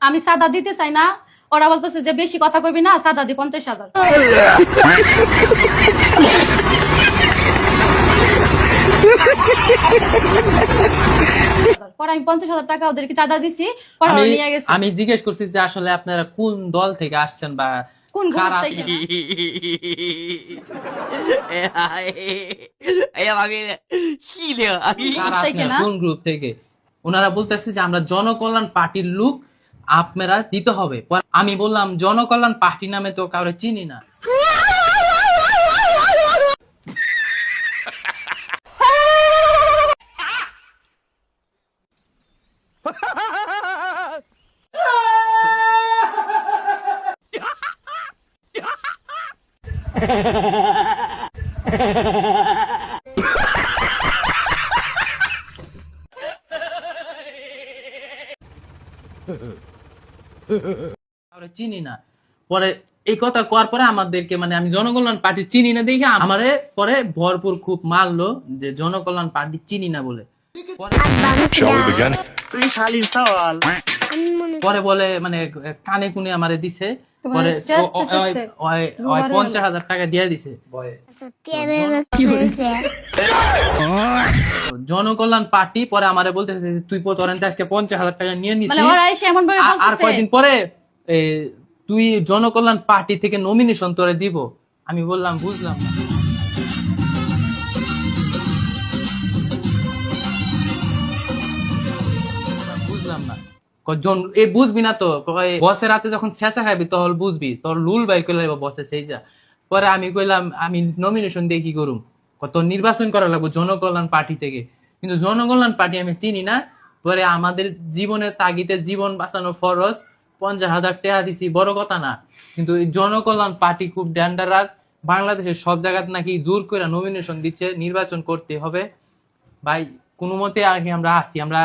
আমি সাদা দিতে চাই না, ওরা বলতেছে যে বেশি কথা কইবি না, সাদা দি 50,000। পরে আমি 50,000 টাকা ওদেরকে চাঁদা দিছি, পরে ওরা নিয়ে গেছে। আমি জিজ্ঞেস করছি যে আসলে আপনারা কোন দল থেকে আসছেন বা কোন গ্রুপ কারা থেকে? কারা থেকে আপনারা, না? কোন গ্রুপ থেকে? ওনারা বলতেছে যে আমরা জনকল্যাণ পার্টির লোক, আপনারা দিতে হবে। পরে আমি বললাম জনকল্যাণ পার্টি নামে তো কাউরে চিনি না। কাউরে চিনি না। পরে এই কথা করার পরে আমাদেরকে মানে আমি জনকল্যাণ পার্টি চিনি না দেখে আমারে পরে ভরপুর খুব মারলো যে জনকল্যাণ পার্টি চিনি না বলে। Shall we begin? পরে বলে মানে কানে কুনে আমারে দিছে। তোমার পরে চেষ্টা চেষ্টা। ওই 50,000 টাকা দিয়ে দিছে। জনকল্যাণ পার্টি পরে আমারে বলতেছে যে তুই তোরেন্তে আজকে 50,000 টাকা নিয়ে মানে নিছিস, ওরা এসে এমন ভাবে আর বলতেছে, কয়দিন পরে তুই জনকল্যাণ পার্টি থেকে নমিনেশন তোরে দিব। আমি বললাম বুঝলাম না। বুঝলাম না। বুঝবি না তো, বসের রাতে যখন ছেঁচা খাবি তখন বুঝবি, তোর লুল বাই করে বসে সেই যা। পরে আমি কইলাম আমি নমিনেশন দিয়ে কি করুম, তোর নির্বাচন করা লাগবে জনকল্যাণ পার্টি থেকে, কিন্তু জনকল্যাণ পার্টি আমি চিনি না। পরে আমাদের জীবনের তাগিদে জীবন বাঁচানো ফরজ, 50,000 টাকা দিছি, বড় কথা না, কিন্তু এই জনকল্যাণ পার্টি খুব ডেঞ্জারাস। বাংলাদেশের সব জায়গাতে নাকি জোর করে নমিনেশন দিচ্ছে, নির্বাচন করতে হবে। ভাই কোনো মতে আর কি আমরা আসি, আমরা